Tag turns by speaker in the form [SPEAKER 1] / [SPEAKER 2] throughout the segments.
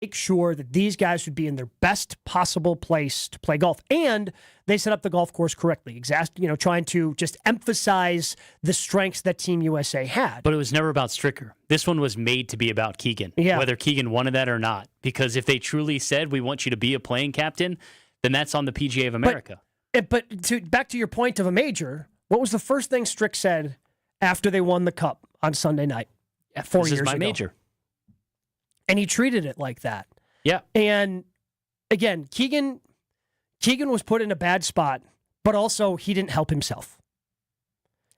[SPEAKER 1] make sure that these guys would be in their best possible place to play golf. And they set up the golf course correctly, trying to just emphasize the strengths that Team USA had.
[SPEAKER 2] But it was never about Stricker. This one was made to be about Keegan, whether Keegan wanted that or not. Because if they truly said, we want you to be a playing captain, then that's on the PGA of America.
[SPEAKER 1] But back to your point of a major, what was the first thing Strick said after they won the Cup on Sunday night 4 years ago? This is my
[SPEAKER 2] major.
[SPEAKER 1] And he treated it like that.
[SPEAKER 2] Yeah.
[SPEAKER 1] And again, Keegan was put in a bad spot, but also he didn't help himself.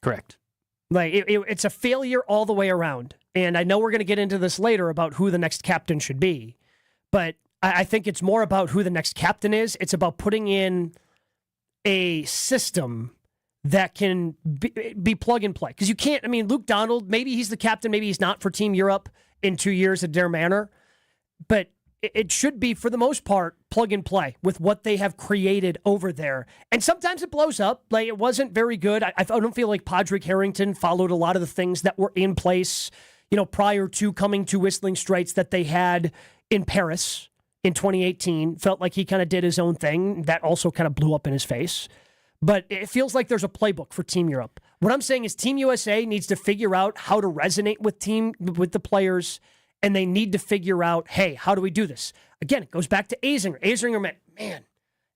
[SPEAKER 2] Correct.
[SPEAKER 1] Like it's a failure all the way around. And I know we're going to get into this later about who the next captain should be, but I think it's more about who the next captain is. It's about putting in a system that can be plug and play. Because you can't, Luke Donald, maybe he's the captain, maybe he's not for Team Europe in 2 years at Dare Manor, but it should be, for the most part, plug and play with what they have created over there. And sometimes it blows up. Like, it wasn't very good. I don't feel like Padraig Harrington followed a lot of the things that were in place, prior to coming to Whistling Straits that they had in Paris in 2018. Felt like he kind of did his own thing. That also kind of blew up in his face. But it feels like there's a playbook for Team Europe. What I'm saying is Team USA needs to figure out how to resonate with the players, and they need to figure out, hey, how do we do this? Again, it goes back to Azinger. Azinger, man,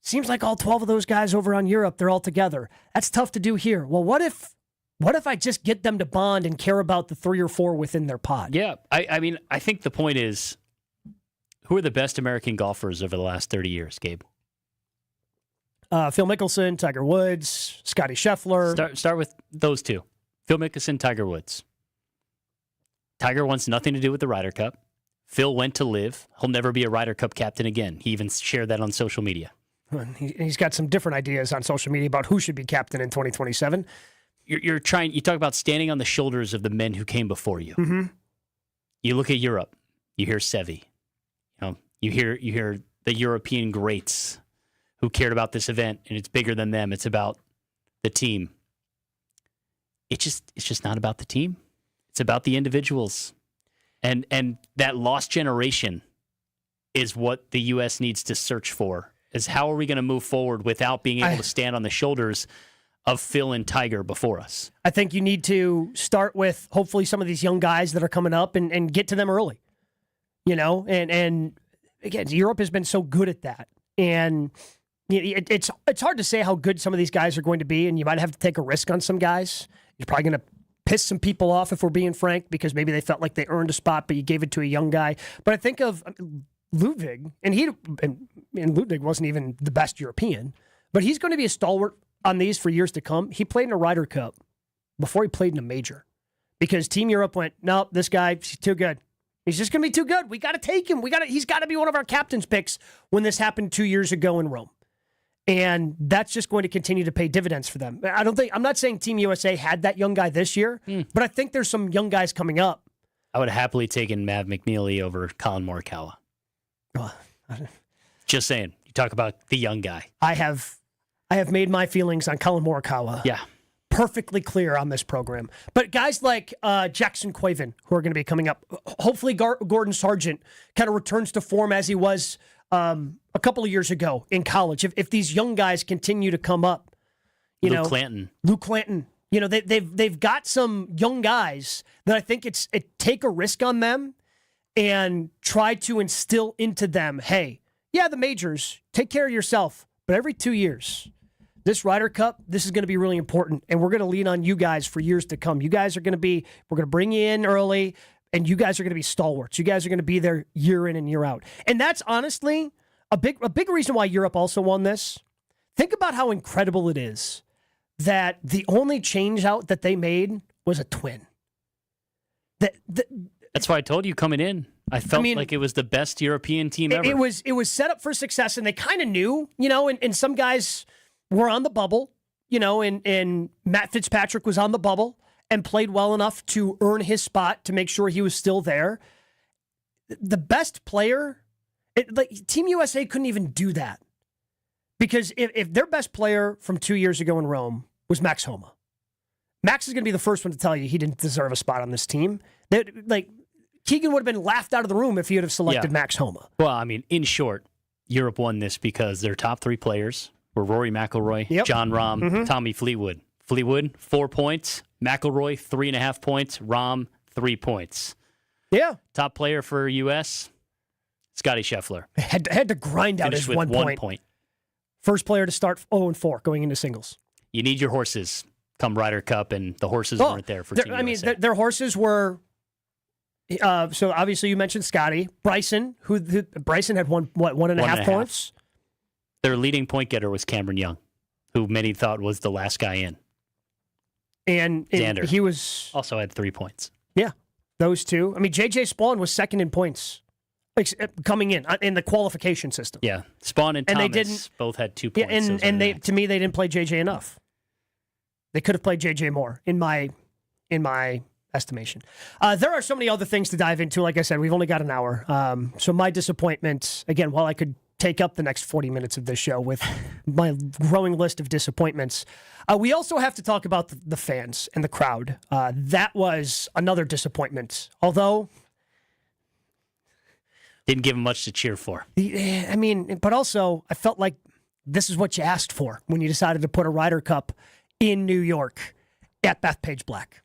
[SPEAKER 1] seems like all 12 of those guys over on Europe, they're all together. That's tough to do here. Well, what if I just get them to bond and care about the 3 or 4 within their pod?
[SPEAKER 2] Yeah, I think the point is, who are the best American golfers over the last 30 years, Gabe?
[SPEAKER 1] Phil Mickelson, Tiger Woods, Scotty Scheffler.
[SPEAKER 2] Start with those two. Phil Mickelson, Tiger Woods. Tiger wants nothing to do with the Ryder Cup. Phil went to live. He'll never be a Ryder Cup captain again. He even shared that on social media.
[SPEAKER 1] He's got some different ideas on social media about who should be captain in 2027.
[SPEAKER 2] You talk about standing on the shoulders of the men who came before you.
[SPEAKER 1] Mm-hmm.
[SPEAKER 2] You look at Europe. You hear Seve. You hear the European greats who cared about this event, and it's bigger than them. It's about the team. It's just not about the team. It's about the individuals. And that lost generation is what the U.S. needs to search for, is how are we going to move forward without being able to stand on the shoulders of Phil and Tiger before us?
[SPEAKER 1] I think you need to start with hopefully some of these young guys that are coming up and get to them early. And again, Europe has been so good at that. And it's hard to say how good some of these guys are going to be, and you might have to take a risk on some guys. You're probably going to piss some people off, if we're being frank, because maybe they felt like they earned a spot, but you gave it to a young guy. But I think of Ludwig, and Ludwig wasn't even the best European, but he's going to be a stalwart on these for years to come. He played in a Ryder Cup before he played in a major, because Team Europe went, nope, this guy, he's too good. He's just going to be too good. We got to take him. He's got to be one of our captain's picks when this happened 2 years ago in Rome. And that's just going to continue to pay dividends for them. I'm not saying Team USA had that young guy this year, but I think there's some young guys coming up.
[SPEAKER 2] I would have happily taken Mav McNeely over Colin Morikawa. Just saying. You talk about the young guy.
[SPEAKER 1] I have made my feelings on Colin Morikawa perfectly clear on this program. But guys like Jackson Quaven, who are going to be coming up, hopefully Gordon Sargent kind of returns to form as he was a couple of years ago in college. If these young guys continue to come up,
[SPEAKER 2] Luke
[SPEAKER 1] Clanton, they've got some young guys that I think take a risk on them and try to instill into them, hey, yeah, the majors, take care of yourself, but every 2 years, this Ryder Cup, this is going to be really important, and we're going to lean on you guys for years to come. You guys are going to we're going to bring you in early, and you guys are going to be stalwarts. You guys are going to be there year in and year out. And that's honestly a big reason why Europe also won this. Think about how incredible it is that the only change out that they made was a twin.
[SPEAKER 2] That's why I told you coming in. I felt like it was the best European team ever.
[SPEAKER 1] It was set up for success, and they kind of knew, and some guys were on the bubble, and Matt Fitzpatrick was on the bubble and played well enough to earn his spot to make sure he was still there. The best player, Team USA couldn't even do that. Because if their best player from 2 years ago in Rome was Max Homa, Max is going to be the first one to tell you he didn't deserve a spot on this team. Keegan would have been laughed out of the room if he would have selected Max Homa.
[SPEAKER 2] Well, I mean, in short, Europe won this because their top three players were Rory McIlroy, John Rahm, Tommy Fleetwood. Fleetwood, 4 points. McIlroy, 3.5 points. Rahm, 3 points.
[SPEAKER 1] Yeah.
[SPEAKER 2] Top player for U.S., Scotty Scheffler.
[SPEAKER 1] Had to grind out his 1 point. First player to start 0-4 going into singles.
[SPEAKER 2] You need your horses come Ryder Cup, and the horses weren't there for Team USA.
[SPEAKER 1] Their horses were... so obviously you mentioned Scotty. Bryson, Bryson had 1.5 points?
[SPEAKER 2] Their leading point getter was Cameron Young, who many thought was the last guy in.
[SPEAKER 1] And
[SPEAKER 2] Xander.
[SPEAKER 1] He was...
[SPEAKER 2] Also had 3 points.
[SPEAKER 1] Yeah, those two. I mean, J.J. Spawn was second in points coming in the qualification system.
[SPEAKER 2] Yeah, Spawn and Thomas
[SPEAKER 1] they didn't,
[SPEAKER 2] both had 2 points.
[SPEAKER 1] Yeah, and they, to me, they didn't play J.J. enough. They could have played J.J. more, in my estimation. There are so many other things to dive into. Like I said, we've only got an hour. So my disappointment, again, while I could take up the next 40 minutes of this show with my growing list of disappointments, we also have to talk about the fans and the crowd. That was another disappointment. Although...
[SPEAKER 2] Didn't give them much to cheer for.
[SPEAKER 1] I mean, but also, I felt like this is what you asked for when you decided to put a Ryder Cup in New York at Bethpage Black.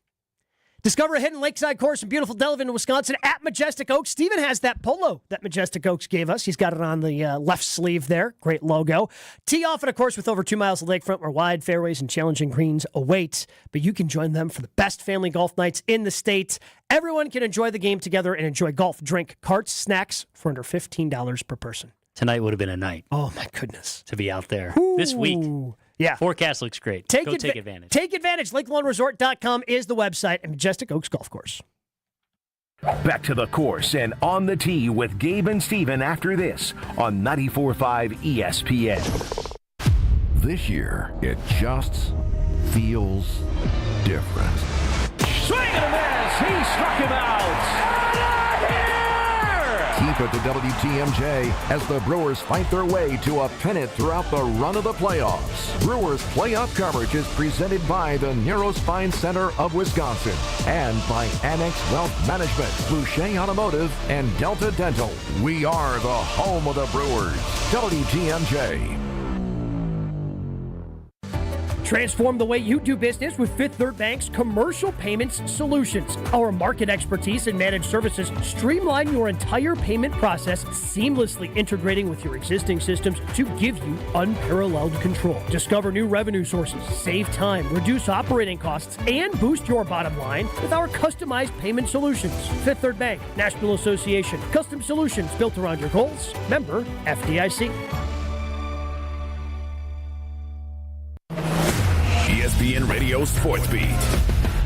[SPEAKER 1] Discover a hidden lakeside course in beautiful Delavan, Wisconsin at Majestic Oaks. Steven has that polo that Majestic Oaks gave us. He's got it on the left sleeve there. Great logo. Tee off at a course with over 2 miles of lakefront where wide fairways and challenging greens await. But you can join them for the best family golf nights in the state. Everyone can enjoy the game together and enjoy golf, drink, carts, snacks for under $15 per person.
[SPEAKER 2] Tonight would have been a night.
[SPEAKER 1] Oh, my goodness.
[SPEAKER 2] To be out there.
[SPEAKER 1] Ooh.
[SPEAKER 2] This week.
[SPEAKER 1] Yeah.
[SPEAKER 2] Forecast looks great. Take advantage.
[SPEAKER 1] Take advantage. LakeLawnResort.com is the website and Majestic Oaks Golf Course.
[SPEAKER 3] Back to the course and on the tee with Gabe and Steven after this on 94.5 ESPN.
[SPEAKER 4] This year, it just feels different.
[SPEAKER 3] Swing and a miss. He struck him out.
[SPEAKER 4] Keep it to WTMJ as the Brewers fight their way to a pennant throughout the run of the playoffs. Brewers playoff coverage is presented by the Neurospine Center of Wisconsin and by Annex Wealth Management, Boucher Automotive, and Delta Dental. We are the home of the Brewers. WTMJ.
[SPEAKER 1] Transform the way you do business with Fifth Third Bank's Commercial Payments Solutions. Our market expertise and managed services streamline your entire payment process, seamlessly integrating with your existing systems to give you unparalleled control. Discover new revenue sources, save time, reduce operating costs, and boost your bottom line with our customized payment solutions. Fifth Third Bank, National Association, custom solutions built around your goals. Member FDIC.
[SPEAKER 5] ESPN Radio Sports Beat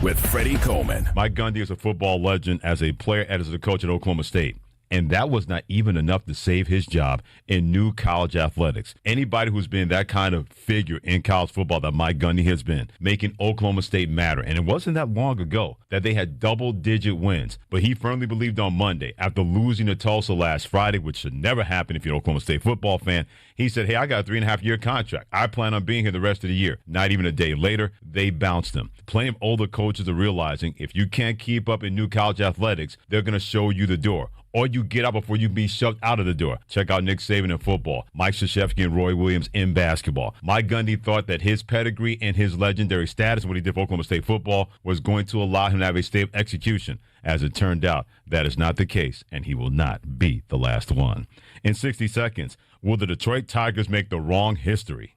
[SPEAKER 5] with Freddie Coleman.
[SPEAKER 6] Mike Gundy is a football legend as a player and as a coach at Oklahoma State. And that was not even enough to save his job in new college athletics. Anybody who's been that kind of figure in college football that Mike Gundy has been, making Oklahoma State matter. And it wasn't that long ago that they had double-digit wins. But he firmly believed on Monday, after losing to Tulsa last Friday, which should never happen if you're an Oklahoma State football fan, he said, hey, I got a 3.5-year contract. I plan on being here the rest of the year. Not even a day later, they bounced him. Plenty of older coaches are realizing if you can't keep up in new college athletics, they're going to show you the door. Or you get out before you be shoved out of the door. Check out Nick Saban in football, Mike Krzyzewski and Roy Williams in basketball. Mike Gundy thought that his pedigree and his legendary status, what he did for Oklahoma State football, was going to allow him to have a stable execution. As it turned out, that is not the case, and he will not be the last one. In 60 seconds, will the Detroit Tigers make the wrong history?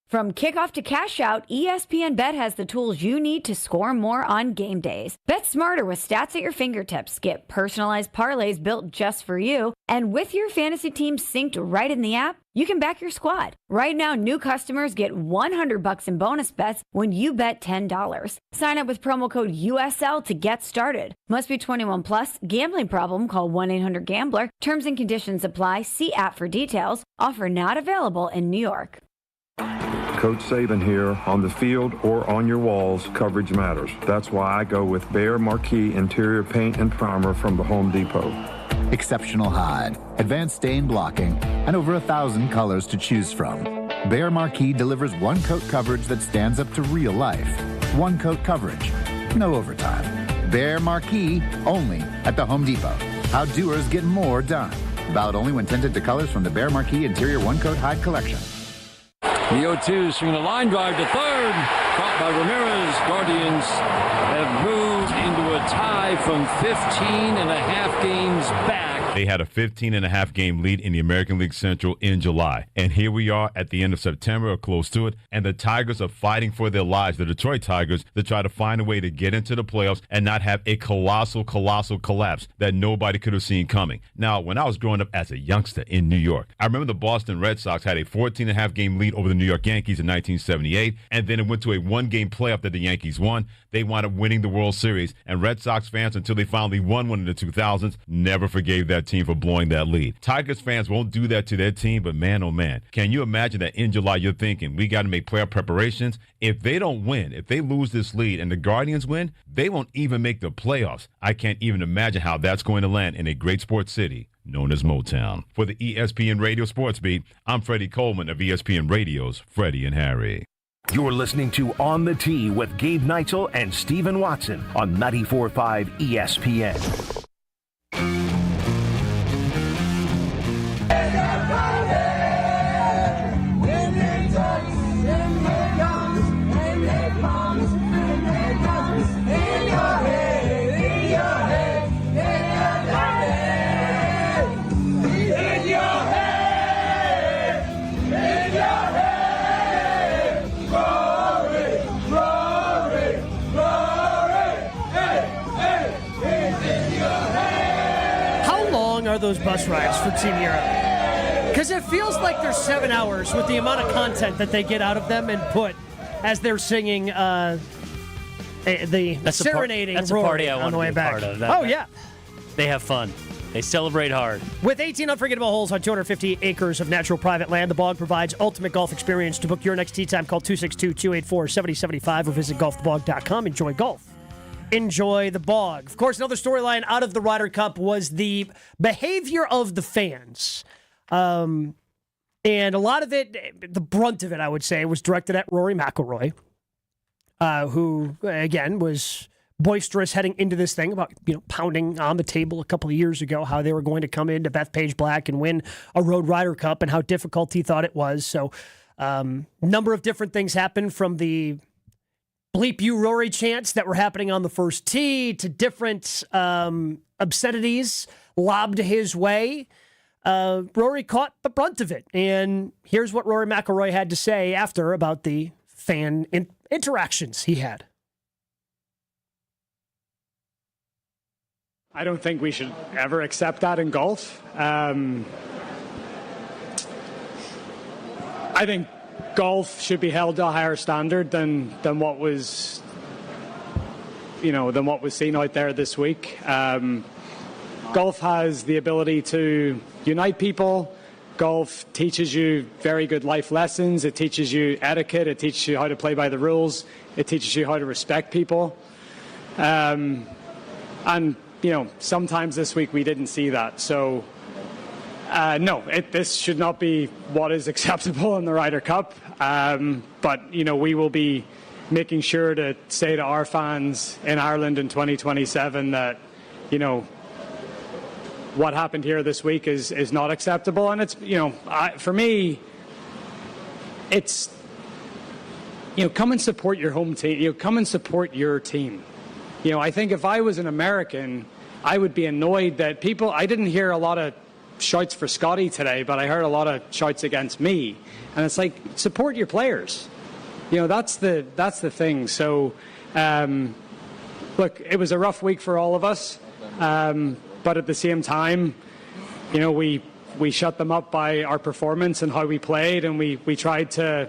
[SPEAKER 7] From kickoff to cash out, ESPN Bet has the tools you need to score more on game days. Bet smarter with stats at your fingertips. Get personalized parlays built just for you. And with your fantasy team synced right in the app, you can back your squad. Right now, new customers get $100 in bonus bets when you bet $10. Sign up with promo code USL to get started. Must be 21 plus. Gambling problem? Call 1-800-GAMBLER. Terms and conditions apply. See app for details. Offer not available in New York.
[SPEAKER 8] Coach Saban here. On the field or on your walls, coverage matters. That's why I go with Behr Marquee Interior Paint and Primer from the Home Depot.
[SPEAKER 9] Exceptional hide, advanced stain blocking, and over 1,000 colors to choose from. Behr Marquee delivers one-coat coverage that stands up to real life. One-coat coverage, no overtime. Bear Marquee, only at the Home Depot. How doers get more done. Valid only when tinted to colors from the Bear Marquee Interior One-Coat Hide Collection.
[SPEAKER 10] The 0-2 swinging a line drive to third. Caught by Ramirez. Guardians have moved into a tie from 15 and a half games back.
[SPEAKER 6] They had a 15-and-a-half game lead in the American League Central in July. And here we are at the end of September, or close to it, and the Tigers are fighting for their lives, the Detroit Tigers, to try to find a way to get into the playoffs and not have a colossal collapse that nobody could have seen coming. Now, when I was growing up as a youngster in New York, I remember the Boston Red Sox had a 14-and-a-half game lead over the New York Yankees in 1978, and then it went to a one-game playoff that the Yankees won. They wound up winning the World Series, and Red Sox fans, until they finally won one in the 2000s, never forgave that team for blowing that lead. Tigers fans won't do that to their team, but man, oh man, can you imagine that in July you're thinking, we got to make playoff preparations? If they don't win, if they lose this lead and the Guardians win, they won't even make the playoffs. I can't even imagine how that's going to land in a great sports city known as Motown. For the ESPN Radio Sports Beat, I'm Freddie Coleman of ESPN Radio's Freddie and Harry.
[SPEAKER 3] You're listening to On the Tee with Gabe Neitzel and Stephen Watson on 94.5 ESPN.
[SPEAKER 1] Are those bus rides for Team Europe? Because it feels like there's 7 hours with the amount of content that they get out of them and put as they're singing the serenading
[SPEAKER 2] that's a party I
[SPEAKER 1] on
[SPEAKER 2] want
[SPEAKER 1] the
[SPEAKER 2] to
[SPEAKER 1] way
[SPEAKER 2] be
[SPEAKER 1] back.
[SPEAKER 2] part of.
[SPEAKER 1] Yeah.
[SPEAKER 2] They have fun. They celebrate hard.
[SPEAKER 1] With 18 unforgettable holes on 250 acres of natural private land, the Bog provides ultimate golf experience. To book your next tee time, call 262-284-7075 or visit golfthebog.com. Enjoy golf. Enjoy the Bog. Of course, another storyline out of the Ryder Cup was the behavior of the fans. And a lot of it, the brunt of it, I would say, was directed at Rory McIlroy, who, again, was boisterous heading into this thing about, pounding on the table a couple of years ago, how they were going to come into Bethpage Black and win a Road Ryder Cup and how difficult he thought it was. So, number of different things happened, from the bleep you Rory chants that were happening on the first tee to different obscenities lobbed his way. Rory caught the brunt of it. And here's what Rory McIlroy had to say after about the fan interactions he had.
[SPEAKER 11] I don't think we should ever accept that in golf. I think golf should be held to a higher standard than what was seen out there this week. Golf has the ability to unite people. Golf teaches you very good life lessons. It teaches you etiquette. It teaches you how to play by the rules. It teaches you how to respect people. And sometimes this week we didn't see that. So this should not be what is acceptable in the Ryder Cup. But we will be making sure to say to our fans in Ireland in 2027 that, what happened here this week is not acceptable. And it's, for me, it's, come and support your home team. Come and support your team. I think if I was an American, I would be annoyed that I didn't hear a lot of shouts for Scotty today, but I heard a lot of shouts against me. And it's like, support your players. That's the thing. So, look, it was a rough week for all of us. But at the same time, we shut them up by our performance and how we played, and we tried to,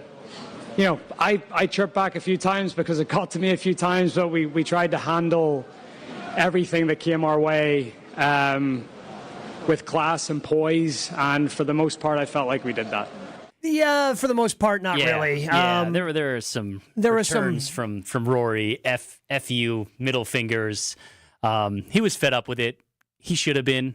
[SPEAKER 11] I tripped back a few times because it got to me a few times, but we tried to handle everything that came our way with class and poise, and for the most part, I felt like we did that.
[SPEAKER 1] Yeah, for the most part, not really.
[SPEAKER 2] Yeah, there are some returns from Rory, F you, middle fingers. He was fed up with it. He should have been.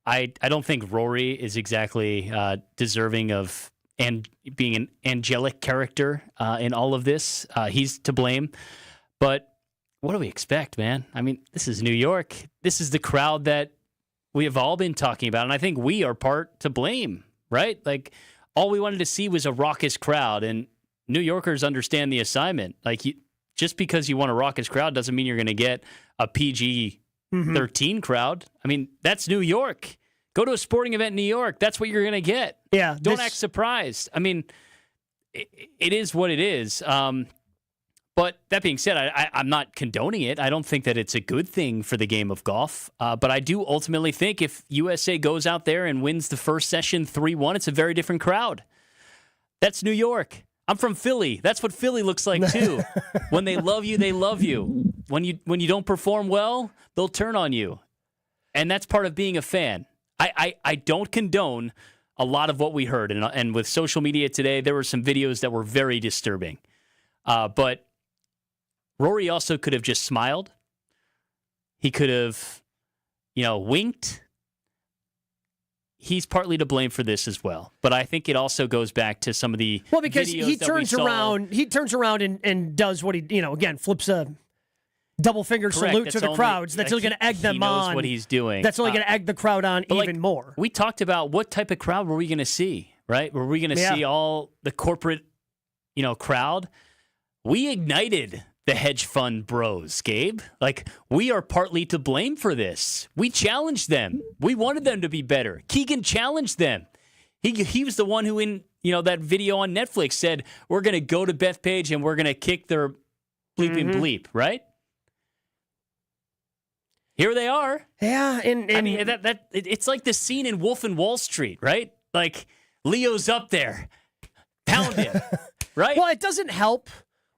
[SPEAKER 2] I don't think Rory is exactly deserving of being an angelic character in all of this. He's to blame. But what do we expect, man? I mean, this is New York. This is the crowd that we have all been talking about, and I think we are part to blame, right? Like, all we wanted to see was a raucous crowd, and New Yorkers understand the assignment. Like, just because you want a raucous crowd doesn't mean you're going to get a PG-13 crowd. I mean, that's New York. Go to a sporting event in New York. That's what you're going to get.
[SPEAKER 1] Yeah.
[SPEAKER 2] Don't act surprised. I mean, it is what it is. But that being said, I'm not condoning it. I don't think that it's a good thing for the game of golf. But I do ultimately think if USA goes out there and wins the first session 3-1, it's a very different crowd. That's New York. I'm from Philly. That's what Philly looks like too. When they love you, they love you. When you don't perform well, they'll turn on you. And that's part of being a fan. I don't condone a lot of what we heard. And with social media today, there were some videos that were very disturbing. But Rory also could have just smiled. He could have, winked. He's partly to blame for this as well. But I think it also goes back to some of the
[SPEAKER 1] because he turns around and does what he, again, flips a double finger salute to the crowds. That's only going to egg them on.
[SPEAKER 2] He knows what he's doing.
[SPEAKER 1] That's only going to egg the crowd on even more.
[SPEAKER 2] We talked about what type of crowd were we going to see, right? Were we going to see all the corporate, crowd? We ignited the hedge fund bros, Gabe. Like, we are partly to blame for this. We challenged them. We wanted them to be better. Keegan challenged them. He was the one who, in that video on Netflix, said, we're going to go to Bethpage and we're going to kick their bleeping bleep, right? Here they are.
[SPEAKER 1] Yeah, and
[SPEAKER 2] I mean, it's like the scene in Wolf and Wall Street, right? Like, Leo's up there, pounding, right?
[SPEAKER 1] Well, it doesn't help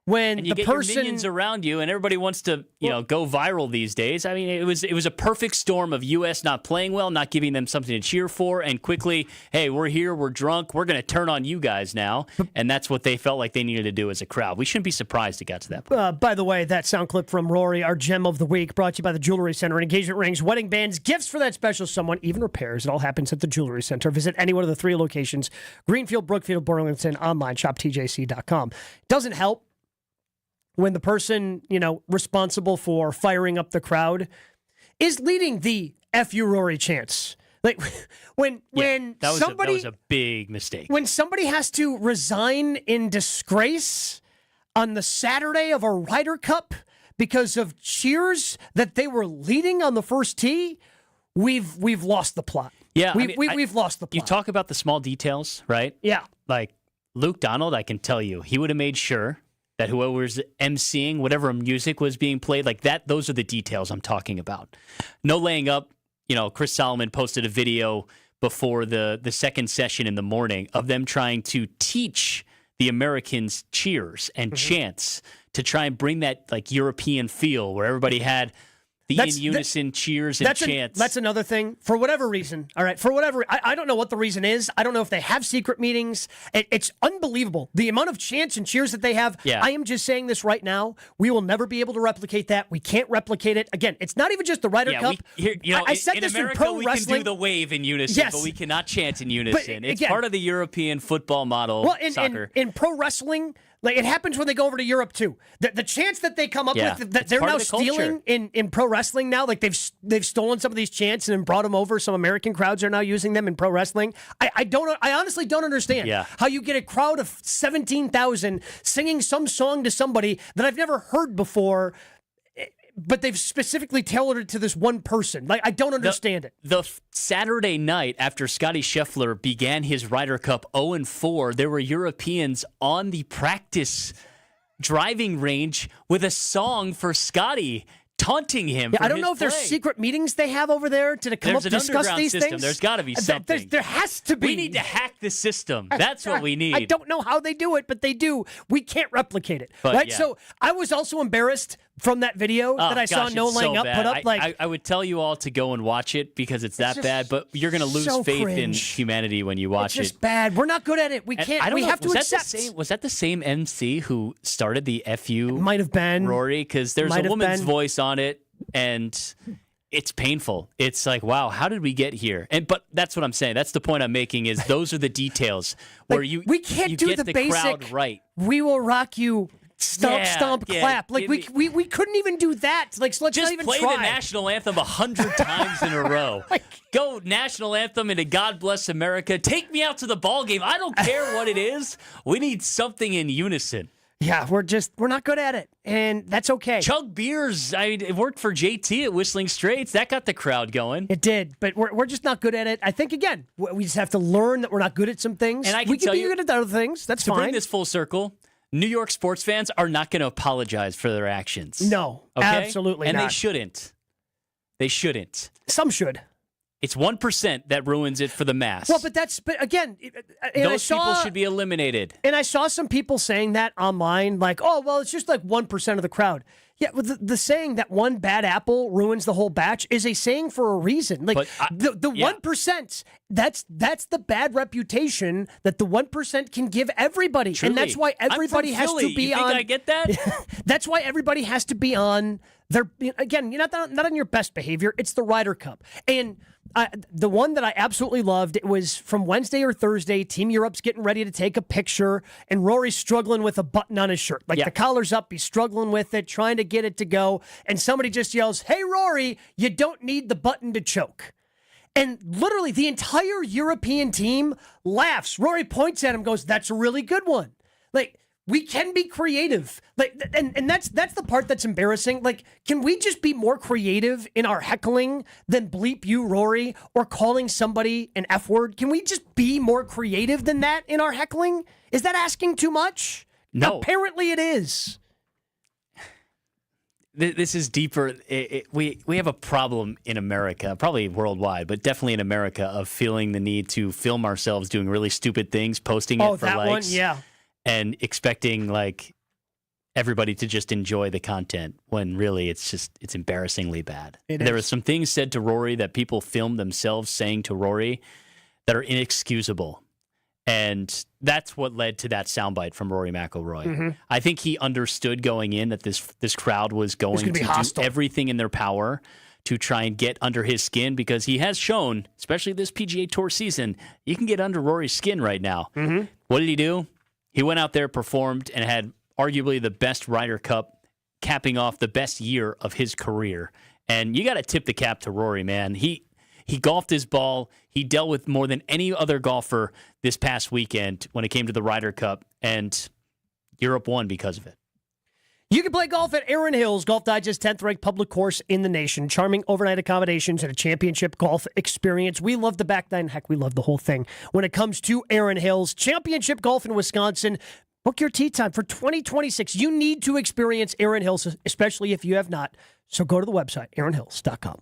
[SPEAKER 1] when
[SPEAKER 2] and you
[SPEAKER 1] the
[SPEAKER 2] get
[SPEAKER 1] person
[SPEAKER 2] your minions around you, and everybody wants to, go viral these days. I mean, it was a perfect storm of U.S. not playing well, not giving them something to cheer for, and quickly, hey, we're here, we're drunk, we're going to turn on you guys now, and that's what they felt like they needed to do as a crowd. We shouldn't be surprised it got to that point.
[SPEAKER 1] By the way, that sound clip from Rory, our gem of the week, brought to you by the Jewelry Center. Engagement rings, wedding bands, gifts for that special someone, even repairs. It all happens at the Jewelry Center. Visit any one of the 3 locations: Greenfield, Brookfield, Burlington. Online, shop tjc.com. Doesn't help when the person, responsible for firing up the crowd is leading the F you Rory chants. Like, when
[SPEAKER 2] that was a big mistake.
[SPEAKER 1] When somebody has to resign in disgrace on the Saturday of a Ryder Cup because of cheers that they were leading on the first tee, we've lost the plot.
[SPEAKER 2] Yeah,
[SPEAKER 1] we've lost the plot.
[SPEAKER 2] You talk about the small details, right?
[SPEAKER 1] Yeah.
[SPEAKER 2] Like, Luke Donald, I can tell you, he would have made sure that whoever was emceeing, whatever music was being played, like that, those are the details I'm talking about. No laying up. Chris Solomon posted a video before the second session in the morning of them trying to teach the Americans cheers and chants to try and bring that like European feel where everybody had in unison cheers and chants.
[SPEAKER 1] That's another thing. For whatever reason, all right, I don't know what the reason is. I don't know if they have secret meetings. It's unbelievable. The amount of chants and cheers that they have.
[SPEAKER 2] Yeah.
[SPEAKER 1] I am just saying this right now. We will never be able to replicate that. We can't replicate it. Again, it's not even just the Ryder Cup. I said
[SPEAKER 2] in
[SPEAKER 1] this
[SPEAKER 2] America,
[SPEAKER 1] in pro
[SPEAKER 2] we
[SPEAKER 1] wrestling.
[SPEAKER 2] can do the wave in unison, but we cannot chant in unison. It's
[SPEAKER 1] again,
[SPEAKER 2] part of the European football model, soccer.
[SPEAKER 1] In pro wrestling, like it happens when they go over to Europe too. The chants that they come up with that they're now stealing in pro wrestling now, like they've stolen some of these chants and then brought them over. Some American crowds are now using them in pro wrestling. I honestly don't understand how you get a crowd of 17,000 singing some song to somebody that I've never heard before, but they've specifically tailored it to this one person. Like, I don't understand it.
[SPEAKER 2] The Saturday night after Scotty Scheffler began his Ryder Cup 0-4, there were Europeans on the practice driving range with a song for Scotty, taunting him for
[SPEAKER 1] I don't know if there's secret meetings they have over there to come up and discuss these
[SPEAKER 2] system.
[SPEAKER 1] things.
[SPEAKER 2] There's got to be something.
[SPEAKER 1] There has to be.
[SPEAKER 2] We need to hack the system. That's what we need.
[SPEAKER 1] I don't know how they do it, but they do. We can't replicate it.
[SPEAKER 2] But,
[SPEAKER 1] right?
[SPEAKER 2] yeah.
[SPEAKER 1] So I was also embarrassed from that video that I saw No Laying Up put up.
[SPEAKER 2] I would tell you all to go and watch it because it's that bad, but you're going to lose faith in humanity when you watch it.
[SPEAKER 1] It's just bad. We're not good at it. We can't. We have to accept.
[SPEAKER 2] Was that the same MC who started the FU?
[SPEAKER 1] It might have been.
[SPEAKER 2] Rory, because there's a woman's voice on it. And it's painful. It's like, wow, how did we get here? But that's what I'm saying. That's the point I'm making is those are the details where
[SPEAKER 1] we can't do
[SPEAKER 2] get
[SPEAKER 1] the basic
[SPEAKER 2] crowd right.
[SPEAKER 1] We will rock you stomp, clap. Like we couldn't even do that. Like, so let's
[SPEAKER 2] just
[SPEAKER 1] not even
[SPEAKER 2] play
[SPEAKER 1] try.
[SPEAKER 2] the national anthem 100 times in a row. Go national anthem into God Bless America. Take me out to the ball game. I don't care what it is. We need something in unison.
[SPEAKER 1] Yeah, we're not good at it, and that's okay.
[SPEAKER 2] Chug beers. It worked for JT at Whistling Straits. That got the crowd going.
[SPEAKER 1] It did, but we're just not good at it. I think, again, we just have to learn that we're not good at some things.
[SPEAKER 2] And
[SPEAKER 1] we can be good at other things. That's fine.
[SPEAKER 2] To bring this full circle, New York sports fans are not going to apologize for their actions.
[SPEAKER 1] No, absolutely
[SPEAKER 2] not. And
[SPEAKER 1] not.
[SPEAKER 2] they shouldn't. They shouldn't.
[SPEAKER 1] Some should.
[SPEAKER 2] It's 1% that ruins it for the mass.
[SPEAKER 1] Well, but again,
[SPEAKER 2] those people should be eliminated.
[SPEAKER 1] And I saw some people saying that online, like, oh, well, it's just like 1% of the crowd. Yeah, well, the saying that one bad apple ruins the whole batch is a saying for a reason. Like, the 1%, that's the bad reputation that the 1% can give everybody.
[SPEAKER 2] Truly.
[SPEAKER 1] And that's why everybody has to be on.
[SPEAKER 2] I get that?
[SPEAKER 1] That's why everybody has to be on their, again, you're not on your best behavior. It's the Ryder Cup. And the one that I absolutely loved, it was from Wednesday or Thursday. Team Europe's getting ready to take a picture, and Rory's struggling with a button on his shirt. Like, the collar's up, he's struggling with it, trying to get it to go, and somebody just yells, "Hey, Rory, you don't need the button to choke." And literally the entire European team laughs. Rory points at him, goes, "That's a really good one." Like, we can be creative. Like, and that's the part that's embarrassing. Like, can we just be more creative in our heckling than bleep you, Rory, or calling somebody an F word? Can we just be more creative than that in our heckling? Is that asking too much?
[SPEAKER 2] No.
[SPEAKER 1] Apparently it is.
[SPEAKER 2] This is deeper. We have a problem in America, probably worldwide, but definitely in America, of feeling the need to film ourselves doing really stupid things, posting it for
[SPEAKER 1] that
[SPEAKER 2] likes.
[SPEAKER 1] one, yeah.
[SPEAKER 2] And expecting like everybody to just enjoy the content when really it's embarrassingly bad. There were some things said to Rory that people filmed themselves saying to Rory that are inexcusable. And that's what led to that soundbite from Rory McIlroy.
[SPEAKER 1] Mm-hmm.
[SPEAKER 2] I think he understood going in that this crowd was going to do everything in their power to try and get under his skin, because he has shown, especially this PGA Tour season, you can get under Rory's skin right now.
[SPEAKER 1] Mm-hmm.
[SPEAKER 2] What did he do? He went out there, performed, and had arguably the best Ryder Cup, capping off the best year of his career. And you got to tip the cap to Rory, man. He golfed his ball. He dealt with more than any other golfer this past weekend when it came to the Ryder Cup, and Europe won because of it.
[SPEAKER 1] You can play golf at Erin Hills, Golf Digest 10th ranked public course in the nation. Charming overnight accommodations and a championship golf experience. We love the back nine. Heck, we love the whole thing. When it comes to Erin Hills, championship golf in Wisconsin, book your tee time for 2026. You need to experience Erin Hills, especially if you have not. So go to the website, erinhills.com.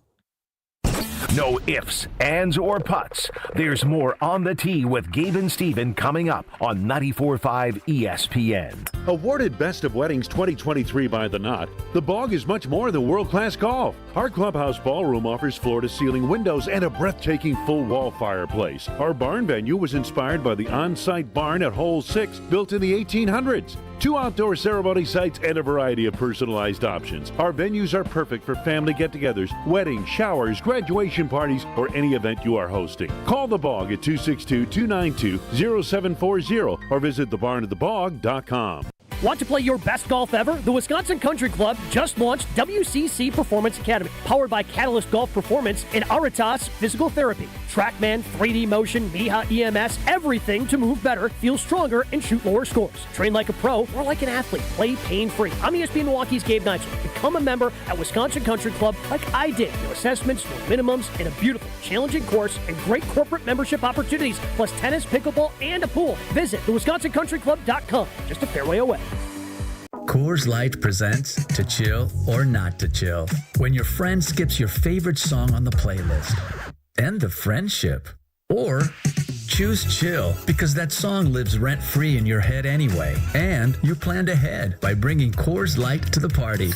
[SPEAKER 3] No ifs, ands, or puts. There's more On the Tee with Gabe and Steven coming up on 94.5 ESPN.
[SPEAKER 12] Awarded Best of Weddings 2023 by The Knot, The Bog is much more than world-class golf. Our clubhouse ballroom offers floor-to-ceiling windows and a breathtaking full-wall fireplace. Our barn venue was inspired by the on-site barn at Hole 6, built in the 1800s. 2 outdoor ceremony sites and a variety of personalized options. Our venues are perfect for family get-togethers, weddings, showers, graduation parties, or any event you are hosting. Call The Bog at 262-292-0740 or visit thebarnofthebog.com.
[SPEAKER 1] Want to play your best golf ever? The Wisconsin Country Club just launched WCC Performance Academy, powered by Catalyst Golf Performance and Aritas Physical Therapy. TrackMan, 3D Motion, Miha EMS, everything to move better, feel stronger, and shoot lower scores. Train like a pro or like an athlete. Play pain-free. I'm ESPN Milwaukee's Gabe Neitzel. Become a member at Wisconsin Country Club like I did. No assessments, no minimums, and a beautiful, challenging course and great corporate membership opportunities, plus tennis, pickleball, and a pool. Visit thewisconsincountryclub.com. Just a fairway away.
[SPEAKER 13] Coors Light presents To Chill or Not to Chill. When your friend skips your favorite song on the playlist. End the friendship. Or choose chill because that song lives rent-free in your head anyway. And you planned ahead by bringing Coors Light to the party.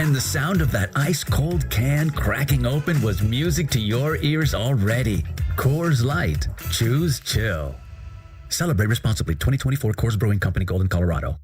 [SPEAKER 13] And the sound of that ice-cold can cracking open was music to your ears already. Coors Light. Choose chill. Celebrate responsibly. 2024 Coors Brewing Company, Golden, Colorado.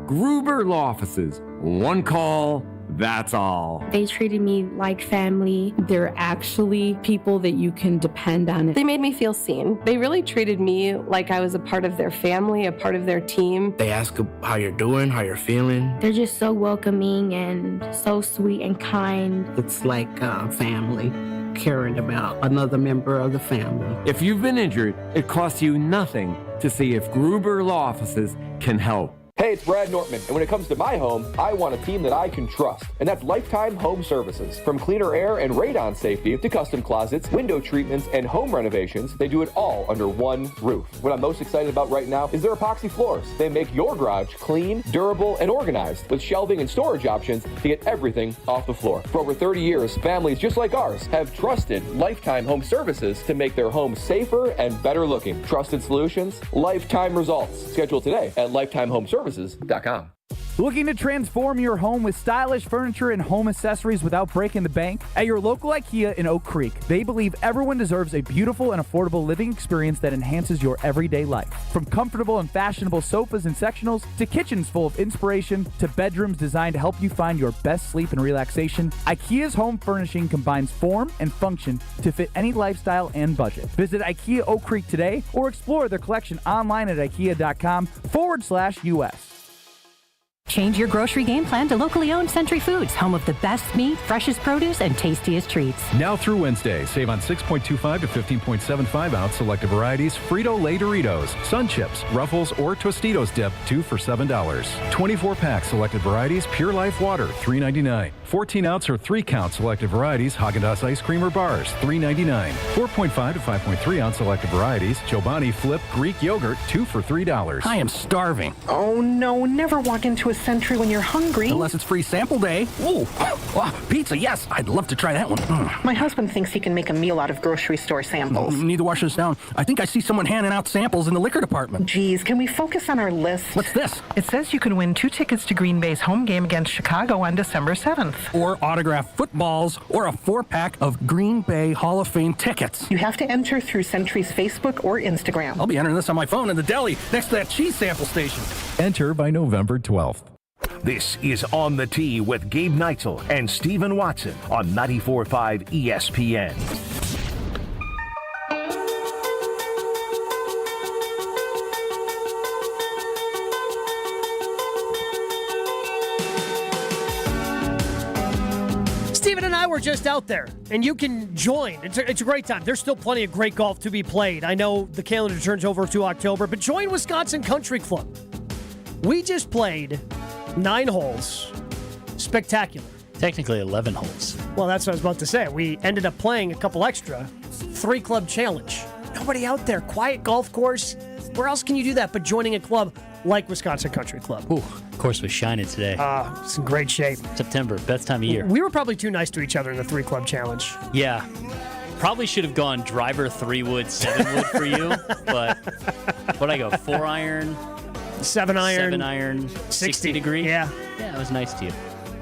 [SPEAKER 14] Gruber Law Offices. One call, That's all.
[SPEAKER 15] They treated me like family.
[SPEAKER 16] They're actually people that you can depend on.
[SPEAKER 15] They made me feel seen. They really treated me like I was a part of their family, a part of their team.
[SPEAKER 17] They ask how you're doing, how you're feeling.
[SPEAKER 15] They're just so welcoming and so sweet and kind.
[SPEAKER 18] It's like family, caring about another member of the family.
[SPEAKER 14] If you've been injured, it costs you nothing to see if Gruber Law Offices can help.
[SPEAKER 19] Hey, it's Brad Nortman, and when it comes to my home, I want a team that I can trust, and that's Lifetime Home Services. From cleaner air and radon safety to custom closets, window treatments, and home renovations, they do it all under one roof. What I'm most excited about right now is their epoxy floors. They make your garage clean, durable, and organized with shelving and storage options to get everything off the floor. For over 30 years, families just like ours have trusted Lifetime Home Services to make their homes safer and better looking. Trusted solutions, lifetime results. Schedule today at lifetimehomeservices.com.
[SPEAKER 20] Looking to transform your home with stylish furniture and home accessories without breaking the bank? At your local IKEA in Oak Creek, they believe everyone deserves a beautiful and affordable living experience that enhances your everyday life. From comfortable and fashionable sofas and sectionals, to kitchens full of inspiration, to bedrooms designed to help you find your best sleep and relaxation, IKEA's home furnishing combines form and function to fit any lifestyle and budget. Visit IKEA Oak Creek today or explore their collection online at ikea.com/US.
[SPEAKER 21] Change your grocery game plan to locally owned Century Foods, home of the best meat, freshest produce, and tastiest treats.
[SPEAKER 22] Now through Wednesday, save on 6.25 to 15.75 ounce selected varieties Frito-Lay Doritos, Sun Chips, Ruffles, or Tostitos dip, 2 for $7. 24-pack selected varieties Pure Life Water, $3.99. 14-ounce or 3-count selected varieties Haagen-Dazs ice cream or bars, $3.99. 4.5 to 5.3 ounce selected varieties Chobani Flip Greek yogurt, 2 for $3.
[SPEAKER 23] I am starving.
[SPEAKER 24] Oh no, never walk into a Century when you're hungry.
[SPEAKER 23] Unless it's free sample day. Ooh, wow, pizza, yes. I'd love to try that one.
[SPEAKER 24] My husband thinks he can make a meal out of grocery store samples.
[SPEAKER 23] Need to wash this down. I think I see someone handing out samples in the liquor department.
[SPEAKER 24] Geez, can we focus on our list?
[SPEAKER 23] What's this?
[SPEAKER 24] It says you can win 2 tickets to Green Bay's home game against Chicago on December 7th.
[SPEAKER 23] Or autographed footballs, or a 4-pack of Green Bay Hall of Fame tickets.
[SPEAKER 24] You have to enter through Century's Facebook or Instagram.
[SPEAKER 23] I'll be entering this on my phone in the deli next to that cheese sample station.
[SPEAKER 22] Enter by November 12th.
[SPEAKER 3] This is On the Tee with Gabe Neitzel and Stephen Watson on 94.5 ESPN.
[SPEAKER 1] Stephen and I were just out there, and you can join. It's a great time. There's still plenty of great golf to be played. I know the calendar turns over to October, but join Wisconsin Country Club. We just played 9 holes. Spectacular.
[SPEAKER 2] Technically 11 holes.
[SPEAKER 1] Well, that's what I was about to say. We ended up playing a couple extra. 3-club challenge. Nobody out there. Quiet golf course. Where else can you do that but joining a club like Wisconsin Country Club?
[SPEAKER 2] Ooh, course was shining today.
[SPEAKER 1] It's in great shape.
[SPEAKER 2] September, best time of year.
[SPEAKER 1] We were probably too nice to each other in the 3-club challenge.
[SPEAKER 2] Yeah. Probably should have gone driver 3-wood, 7-wood for you. But what'd I go? 4-iron?
[SPEAKER 1] 7-iron.
[SPEAKER 2] 7-iron. 60 degree?
[SPEAKER 1] Yeah.
[SPEAKER 2] Yeah, it was nice to you.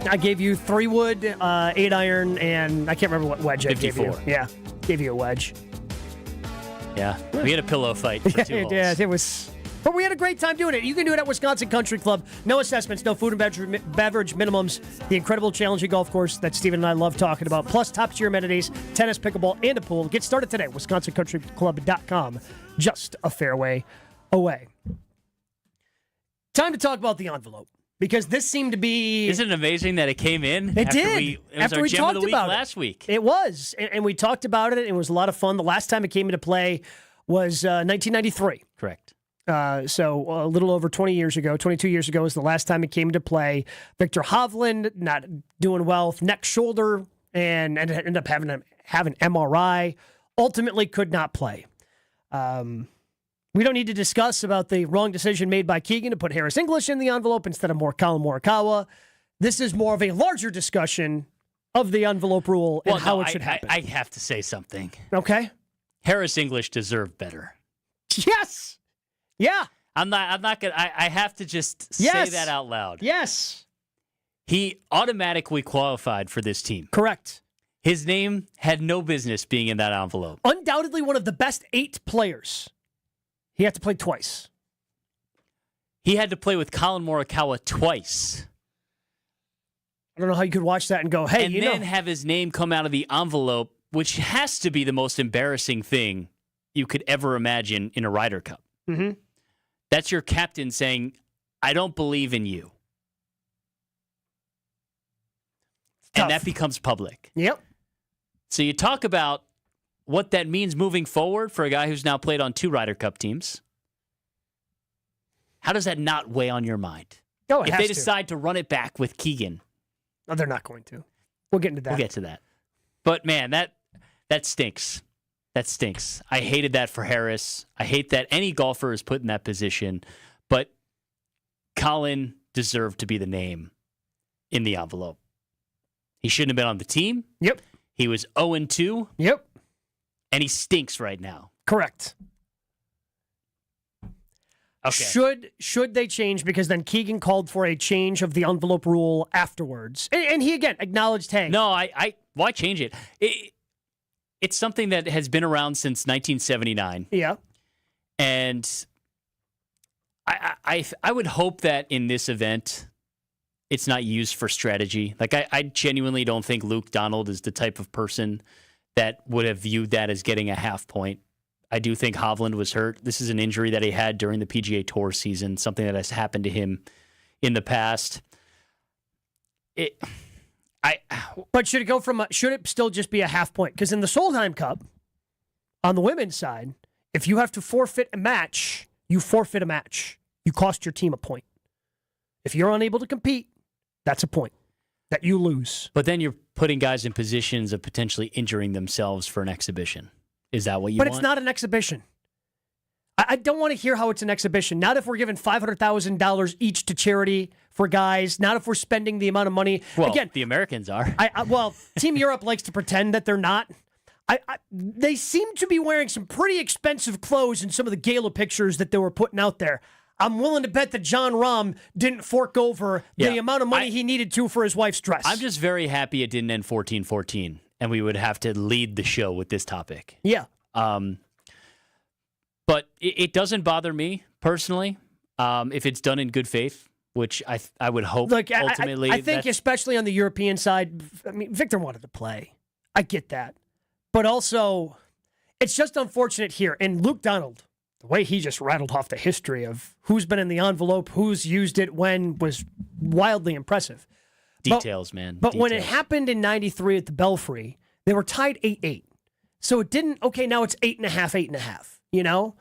[SPEAKER 1] I gave you 3-wood, 8-iron, and I can't remember what wedge
[SPEAKER 2] 54.
[SPEAKER 1] I gave you. Yeah, gave you a wedge.
[SPEAKER 2] Yeah, we had a pillow fight for 2 holes.
[SPEAKER 1] Yeah, it was. But we had a great time doing it. You can do it at Wisconsin Country Club. No assessments, no food and beverage minimums. The incredible challenging golf course that Stephen and I love talking about. Plus top-tier amenities, tennis, pickleball, and a pool. Get started today. WisconsinCountryClub.com. Just a fairway away. Time to talk about the envelope. Because this seemed to be...
[SPEAKER 2] Isn't it amazing that it came in?
[SPEAKER 1] It did.
[SPEAKER 2] It was our gem of the week last week.
[SPEAKER 1] It was. And we talked about it. It was a lot of fun. The last time it came into play was 1993.
[SPEAKER 2] Correct.
[SPEAKER 1] So a little over 20 years ago, 22 years ago was the last time it came into play. Victor Hovland not doing well with neck, shoulder, and ended up having an MRI. Ultimately could not play. We don't need to discuss about the wrong decision made by Keegan to put Harris English in the envelope instead of Colin Morikawa. This is more of a larger discussion of the envelope rule and how it should happen.
[SPEAKER 2] I have to say something.
[SPEAKER 1] Okay.
[SPEAKER 2] Harris English deserved better.
[SPEAKER 1] Yes. Yeah.
[SPEAKER 2] I'm not gonna I have to just say that out loud.
[SPEAKER 1] Yes.
[SPEAKER 2] He automatically qualified for this team.
[SPEAKER 1] Correct.
[SPEAKER 2] His name had no business being in that envelope.
[SPEAKER 1] Undoubtedly one of the best 8 players. He had to play twice.
[SPEAKER 2] He had to play with Colin Morikawa twice.
[SPEAKER 1] I don't know how you could watch that and go, hey,
[SPEAKER 2] and then have his name come out of the envelope, which has to be the most embarrassing thing you could ever imagine in a Ryder Cup.
[SPEAKER 1] Mm-hmm.
[SPEAKER 2] That's your captain saying, I don't believe in you. And that becomes public.
[SPEAKER 1] Yep.
[SPEAKER 2] So you talk about what that means moving forward for a guy who's now played on 2 Ryder Cup teams. How does that not weigh on your mind?
[SPEAKER 1] No, it
[SPEAKER 2] if
[SPEAKER 1] has
[SPEAKER 2] they
[SPEAKER 1] to.
[SPEAKER 2] decide to run it back with Keegan.
[SPEAKER 1] No, they're not going to. We'll get into that.
[SPEAKER 2] We'll get to that. But, man, that stinks. That stinks. I hated that for Harris. I hate that any golfer is put in that position. But Colin deserved to be the name in the envelope. He shouldn't have been on the team.
[SPEAKER 1] Yep.
[SPEAKER 2] He was 0-2.
[SPEAKER 1] Yep.
[SPEAKER 2] And he stinks right now.
[SPEAKER 1] Correct.
[SPEAKER 2] Okay.
[SPEAKER 1] Should they change? Because then Keegan called for a change of the envelope rule afterwards. And he, again, acknowledged, hey.
[SPEAKER 2] No, why change it? It's something that has been around since 1979.
[SPEAKER 1] Yeah.
[SPEAKER 2] And I would hope that in this event, it's not used for strategy. Like, I genuinely don't think Luke Donald is the type of person that would have viewed that as getting a half point. I do think Hovland was hurt. This is an injury that he had during the PGA Tour season, something that has happened to him in the past.
[SPEAKER 1] But should it still just be a half point? Because in the Solheim Cup, on the women's side, if you have to forfeit a match, you forfeit a match. You cost your team a point. If you're unable to compete, that's a point that you lose.
[SPEAKER 2] But then you're putting guys in positions of potentially injuring themselves for an exhibition. Is that what you want?
[SPEAKER 1] But it's not an exhibition. I don't want to hear how it's an exhibition. Not if we're giving $500,000 each to charity for guys. Not if we're spending the amount of money.
[SPEAKER 2] Well,
[SPEAKER 1] again,
[SPEAKER 2] the Americans are.
[SPEAKER 1] Well, Team Europe likes to pretend that they're not. They seem to be wearing some pretty expensive clothes in some of the gala pictures that they were putting out there. I'm willing to bet that John Rahm didn't fork over the amount of money he needed to for his wife's dress.
[SPEAKER 2] I'm just very happy it didn't end 14-14, and we would have to lead the show with this topic.
[SPEAKER 1] Yeah.
[SPEAKER 2] But it doesn't bother me personally if it's done in good faith, which I would hope ultimately.
[SPEAKER 1] I think especially on the European side, I mean, Victor wanted to play. I get that. But also, it's just unfortunate here. And Luke Donald, the way he just rattled off the history of who's been in the envelope, who's used it when, was wildly impressive.
[SPEAKER 2] Details, man.
[SPEAKER 1] But when it happened in 93 at the Belfry, they were tied 8-8. So it didn't, now it's 8.5, 8.5. You know,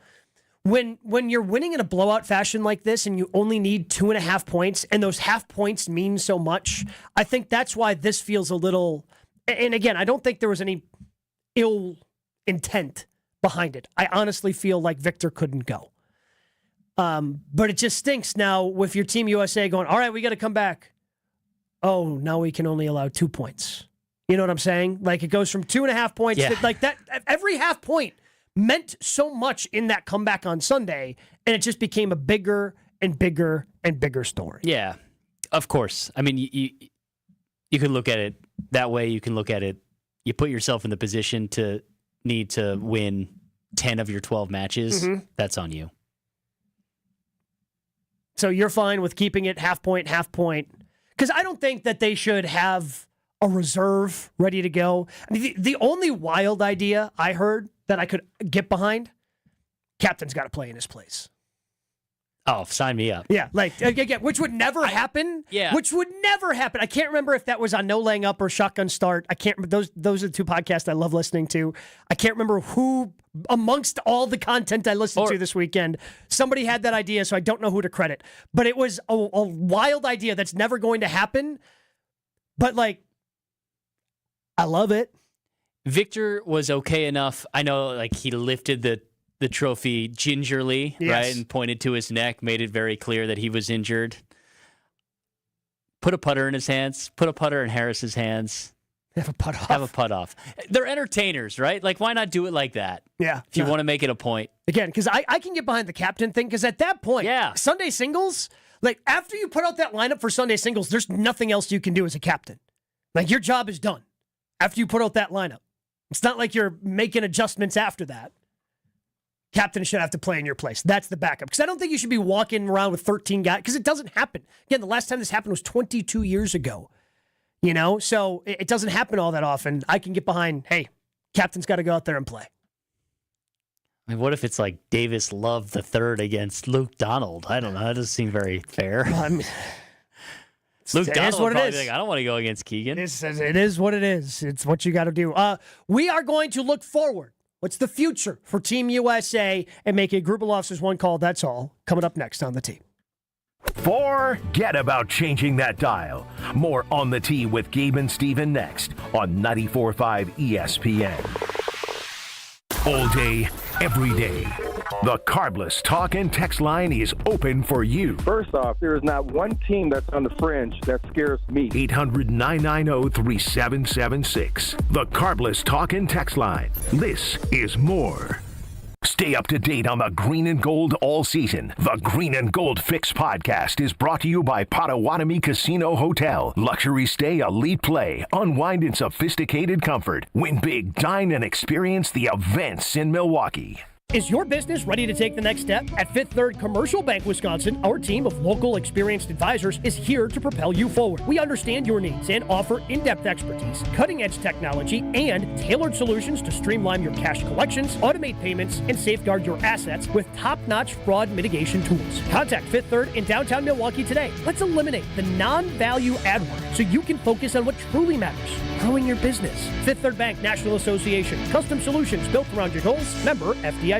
[SPEAKER 1] when you're winning in a blowout fashion like this and you only need 2.5 points and those half points mean so much, I think that's why this feels a little, and again, I don't think there was any ill intent behind it. I honestly feel like Victor couldn't go. But it just stinks now with your Team USA going, all right, we got to come back. Oh, now we can only allow 2 points. You know what I'm saying? Like it goes from 2.5 points, like that, every half point meant so much in that comeback on Sunday, and it just became a bigger and bigger and bigger story.
[SPEAKER 2] Yeah, of course. I mean, you can look at it that way. You can look at it. You put yourself in the position to need to win 10 of your 12 matches.
[SPEAKER 1] Mm-hmm.
[SPEAKER 2] That's on you.
[SPEAKER 1] So you're fine with keeping it half point, because I don't think that they should have a reserve ready to go. I mean, the only wild idea I heard that I could get behind, captain's got to play in his place.
[SPEAKER 2] Oh, sign me up.
[SPEAKER 1] Yeah, like, again, which would never happen.
[SPEAKER 2] Yeah.
[SPEAKER 1] Which would never happen. I can't remember if that was on No Laying Up or Shotgun Start. I can't remember. Those are the two podcasts I love listening to. I can't remember who, amongst all the content I listened to this weekend, somebody had that idea, so I don't know who to credit. But it was a wild idea that's never going to happen. But, like, I love it.
[SPEAKER 2] Victor was okay enough. I know, like, he lifted the trophy gingerly, right, and pointed to his neck, made it very clear that he was injured. Put a putter in his hands. Put a putter in Harris's hands.
[SPEAKER 1] Have a putt off.
[SPEAKER 2] Have a putt off. They're entertainers, right? Like, why not do it like that?
[SPEAKER 1] Yeah.
[SPEAKER 2] If you want to make it a point.
[SPEAKER 1] Again, because I can get behind the captain thing, because at that point, Sunday singles, like, after you put out that lineup for Sunday singles, there's nothing else you can do as a captain. Like, your job is done after you put out that lineup. It's not like you're making adjustments after that. Captain should have to play in your place. That's the backup. Because I don't think you should be walking around with 13 guys, because it doesn't happen. Again, the last time this happened was 22 years ago. So it doesn't happen all that often. I can get behind, hey, captain's got to go out there and play.
[SPEAKER 2] I mean, what if it's like Davis Love III against Luke Donald? I don't know. That doesn't seem very fair. Luke Donald would probably be like, I don't want to go against Keegan.
[SPEAKER 1] It is what it is. It's what you got to do. We are going to look forward. What's the future for Team USA and make a group of losses one call? That's all. Coming up next on the Tee.
[SPEAKER 3] Forget about changing that dial. More On the Tee with Gabe and Steven next on 94.5 ESPN. All day, every day. The Carbless talk and text line is open for you.
[SPEAKER 4] First off, there is not one team that's on the fringe that scares me.
[SPEAKER 3] 800-990-3776. The Carbless talk and text line. This is more. Stay up to date on the green and gold all season. The Green and Gold Fix podcast is brought to you by Potawatomi Casino Hotel. Luxury stay, elite play, unwind in sophisticated comfort. Win big, dine, and experience the events in Milwaukee.
[SPEAKER 1] Is your business ready to take the next step? At Fifth Third Commercial Bank Wisconsin, our team of local experienced advisors is here to propel you forward. We understand your needs and offer in-depth expertise, cutting-edge technology, and tailored solutions to streamline your cash collections, automate payments, and safeguard your assets with top-notch fraud mitigation tools. Contact Fifth Third in downtown Milwaukee today. Let's eliminate the non-value ad work so you can focus on what truly matters, growing your business. Fifth Third Bank National Association. Custom solutions built around your goals. Member FDIC.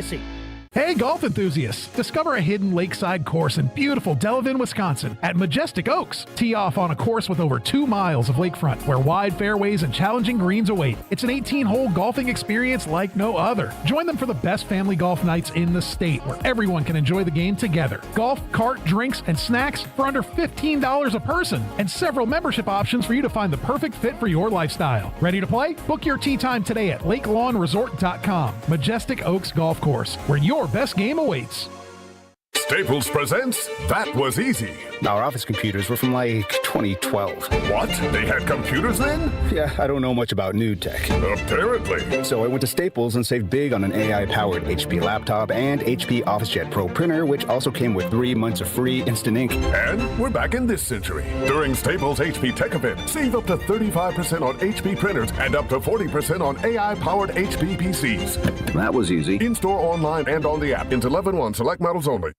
[SPEAKER 5] Hey, golf enthusiasts! Discover a hidden lakeside course in beautiful Delavan, Wisconsin at Majestic Oaks. Tee off on a course with over 2 miles of lakefront where wide fairways and challenging greens await. It's an 18-hole golfing experience like no other. Join them for the best family golf nights in the state where everyone can enjoy the game together. Golf, cart, drinks, and snacks for under $15 a person, and several membership options for you to find the perfect fit for your lifestyle. Ready to play? Book your tee time today at LakeLawnResort.com. Majestic Oaks Golf Course, where your best game awaits.
[SPEAKER 7] Staples presents That Was Easy.
[SPEAKER 8] Our office computers were from like 2012.
[SPEAKER 7] What? They had computers then?
[SPEAKER 8] Yeah, I don't know much about new tech.
[SPEAKER 7] Apparently.
[SPEAKER 8] So I went to Staples and saved big on an AI-powered HP laptop and HP OfficeJet Pro printer, which also came with 3 months of free instant ink.
[SPEAKER 7] And we're back in this century. During Staples HP Tech Event, save up to 35% on HP printers and up to 40% on AI-powered HP PCs.
[SPEAKER 8] That was easy.
[SPEAKER 7] In-store, online, and on the app. Until 11/1, select models only.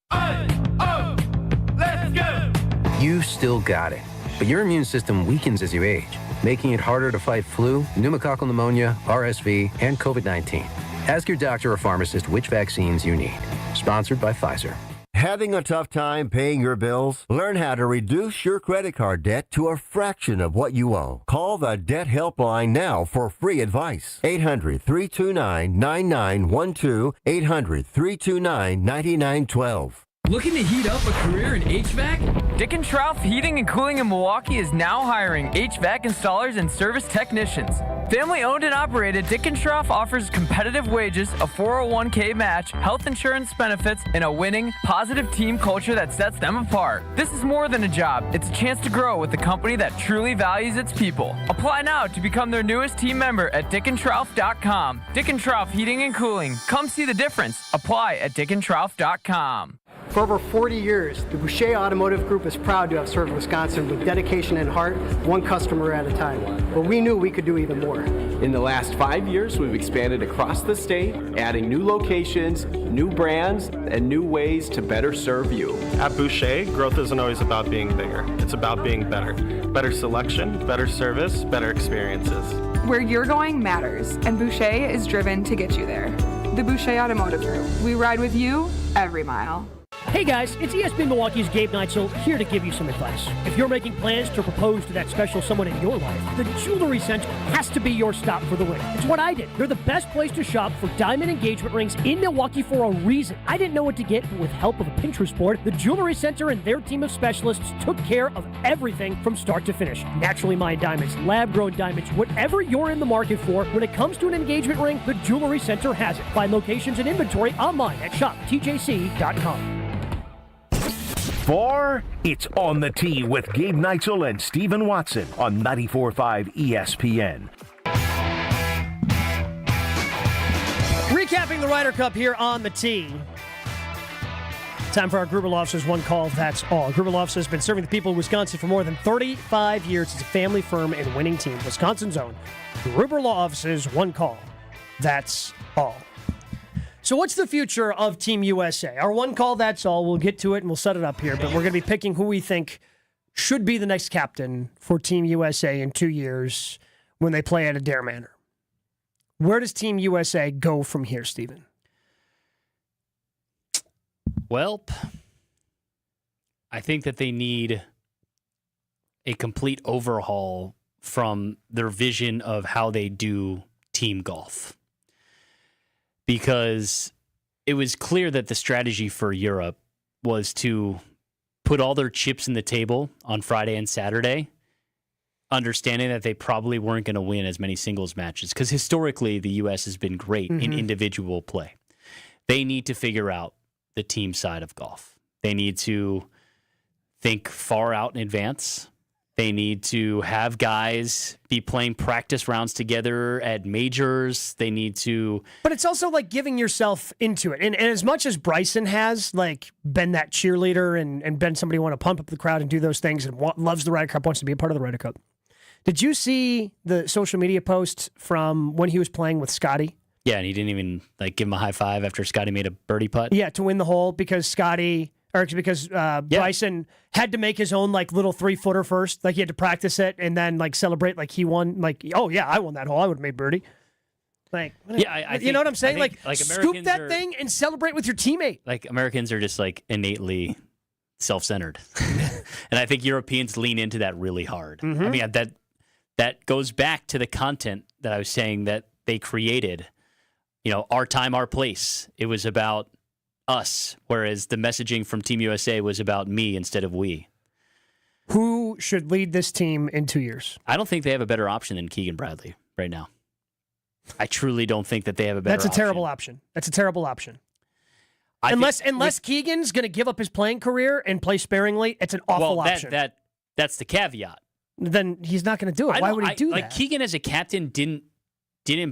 [SPEAKER 25] Let's go! You still got it, but your immune system weakens as you age, making it harder to fight flu, pneumococcal pneumonia, RSV, and COVID-19. Ask your doctor or pharmacist which vaccines you need. Sponsored by Pfizer.
[SPEAKER 26] Having a tough time paying your bills? Learn how to reduce your credit card debt to a fraction of what you owe. Call the Debt Helpline now for free advice. 800-329-9912. 800-329-9912.
[SPEAKER 27] Looking to heat up a career in HVAC? Dick & Trough Heating and Cooling in Milwaukee is now hiring HVAC installers and service technicians. Family owned and operated, Dick & Trough offers competitive wages, a 401k match, health insurance benefits, and a winning, positive team culture that sets them apart. This is more than a job. It's a chance to grow with a company that truly values its people. Apply now to become their newest team member at dickandtrough.com. Dick & Trough Heating and Cooling. Come see the difference. Apply at dickandtrough.com.
[SPEAKER 28] For over 40 years, the Boucher Automotive Group is proud to have served Wisconsin with dedication and heart, one customer at a time. But we knew we could do even more.
[SPEAKER 29] In the last 5 years, we've expanded across the state, adding new locations, new brands, and new ways to better serve you.
[SPEAKER 30] At Boucher, growth isn't always about being bigger. It's about being better. Better selection, better service, better experiences.
[SPEAKER 31] Where you're going matters, and Boucher is driven to get you there. The Boucher Automotive Group. We ride with you every mile.
[SPEAKER 1] Hey guys, it's ESPN Milwaukee's Gabe Neitzel here to give you some advice. If you're making plans to propose to that special someone in your life, the Jewelry Center has to be your stop for the ring. It's what I did. They're the best place to shop for diamond engagement rings in Milwaukee for a reason. I didn't know what to get, but with help of a Pinterest board, the Jewelry Center and their team of specialists took care of everything from start to finish. Naturally mined diamonds, lab-grown diamonds, whatever you're in the market for, when it comes to an engagement ring, the Jewelry Center has it. Find locations and inventory online at shoptjc.com.
[SPEAKER 3] It's On the Tee with Gabe Neitzel and Steven Watson on 94.5 ESPN.
[SPEAKER 1] Recapping the Ryder Cup here on the Tee. Time for our Gruber Law Offices One Call, That's All. Gruber Law Office has been serving the people of Wisconsin for more than 35 years. It's a family firm and winning team. Wisconsin's own Gruber Law Offices One Call, That's All. So what's the future of Team USA? Our One Call, That's All. We'll get to it and we'll set it up here, but we're going to be picking who we think should be the next captain for Team USA in 2 years when they play at Adair Manor. Where does Team USA go from here, Stephen?
[SPEAKER 2] Well, I think that they need a complete overhaul from their vision of how they do team golf. Because it was clear that the strategy for Europe was to put all their chips in the table on Friday and Saturday, understanding that they probably weren't going to win as many singles matches. Because historically, the U.S. has been great in individual play. They need to figure out the team side of golf. They need to think far out in advance. They need to have guys be playing practice rounds together at majors. They need to...
[SPEAKER 1] But it's also like giving yourself into it. And as much as Bryson has like been that cheerleader and been somebody who want to pump up the crowd and do those things and loves the Ryder Cup, wants to be a part of the Ryder Cup. Did you see the social media post from when he was playing with Scotty?
[SPEAKER 2] Yeah, and he didn't even give him a high five after Scotty made a birdie putt.
[SPEAKER 1] Yeah, to win the hole because Bryson had to make his own little 3-footer first. He had to practice it and then celebrate like he won. Oh yeah, I won that hole. I would have made birdie.
[SPEAKER 2] I
[SPEAKER 1] you know what I'm saying? Scoop that
[SPEAKER 2] thing
[SPEAKER 1] and celebrate with your teammate.
[SPEAKER 2] Americans are just innately self-centered, and I think Europeans lean into that really hard.
[SPEAKER 1] Mm-hmm.
[SPEAKER 2] I mean that goes back to the content that I was saying that they created. Our time, our place. It was about us, whereas the messaging from Team USA was about me instead of we.
[SPEAKER 1] Who should lead this team in 2 years?
[SPEAKER 2] I don't think they have a better option than Keegan Bradley right now. I truly don't think that they have a better option.
[SPEAKER 1] That's a terrible option. That's a terrible option. Unless Keegan's going to give up his playing career and play sparingly, it's an awful option.
[SPEAKER 2] That's the caveat.
[SPEAKER 1] Then he's not going to do it. Why would he do that?
[SPEAKER 2] Keegan as a captain didn't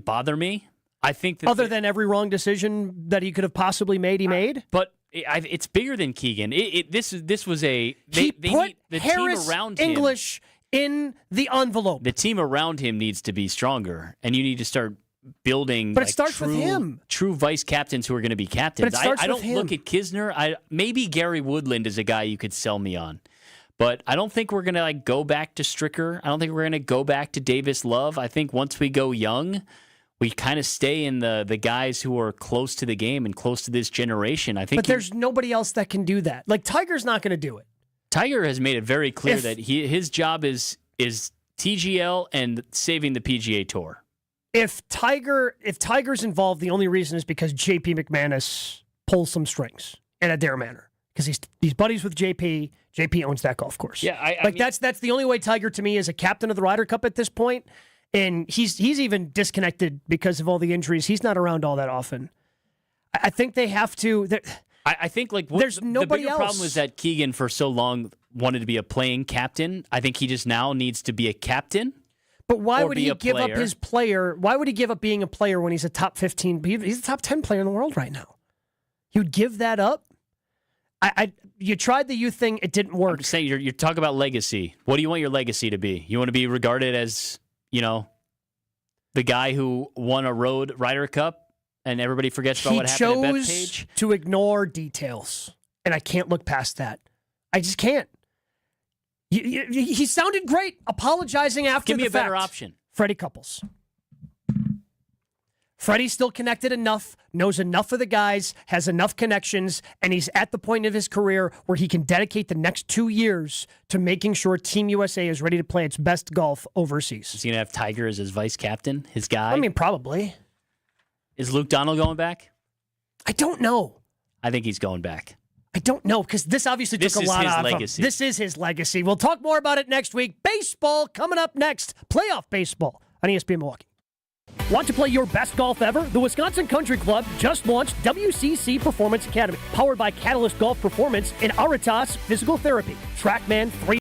[SPEAKER 2] bother me. I think that
[SPEAKER 1] other than every wrong decision that he could have possibly made, he made.
[SPEAKER 2] But it's bigger than Keegan. This was a
[SPEAKER 1] he put the Harris
[SPEAKER 2] team around
[SPEAKER 1] English in the envelope.
[SPEAKER 2] The team around him needs to be stronger, and you need to start building.
[SPEAKER 1] But it starts with him.
[SPEAKER 2] True vice captains who are going to be captains.
[SPEAKER 1] But it starts
[SPEAKER 2] I don't
[SPEAKER 1] with him.
[SPEAKER 2] look at Kisner. Maybe Gary Woodland is a guy you could sell me on. But I don't think we're going to go back to Stricker. I don't think we're going to go back to Davis Love. I think once we go young, we kind of stay in the guys who are close to the game and close to this generation.
[SPEAKER 1] But there's nobody else that can do that. Tiger's not going to do it.
[SPEAKER 2] Tiger has made it very clear that his job is TGL and saving the PGA Tour.
[SPEAKER 1] If Tiger's involved, the only reason is because JP McManus pulls some strings at Adair Manor because he's buddies with JP. JP owns that golf course.
[SPEAKER 2] Yeah,
[SPEAKER 1] that's the only way Tiger to me is a captain of the Ryder Cup at this point. And he's even disconnected because of all the injuries. He's not around all that often. I think they have to.
[SPEAKER 2] I think
[SPEAKER 1] there's nobody
[SPEAKER 2] the bigger
[SPEAKER 1] else.
[SPEAKER 2] problem was that Keegan for so long wanted to be a playing captain. I think he just now needs to be a captain.
[SPEAKER 1] But why would he give up his player? Why would he give up being a player when he's a top 15? He's a top 10 player in the world right now. He would give that up. You tried the youth thing. It didn't work.
[SPEAKER 2] I'm saying you're talking about legacy. What do you want your legacy to be? You want to be regarded as the guy who won a road Ryder Cup and everybody forgets about what happened at Bethpage?
[SPEAKER 1] He chose to ignore details, and I can't look past that. I just can't. He sounded great apologizing after the fact.
[SPEAKER 2] Give me a better option.
[SPEAKER 1] Freddie Couples. Freddie's still connected enough, knows enough of the guys, has enough connections, and he's at the point of his career where he can dedicate the next 2 years to making sure Team USA is ready to play its best golf overseas.
[SPEAKER 2] Is he going to have Tiger as his vice captain, his guy?
[SPEAKER 1] I mean, probably.
[SPEAKER 2] Is Luke Donald going back?
[SPEAKER 1] I don't know.
[SPEAKER 2] I think he's going back.
[SPEAKER 1] I don't know, because this obviously took a lot out of him. This is his legacy. We'll talk more about it next week. Baseball coming up next. Playoff baseball on ESPN Milwaukee. Want to play your best golf ever? The Wisconsin Country Club just launched WCC Performance Academy, powered by Catalyst Golf Performance and Aritas Physical Therapy. TrackMan 3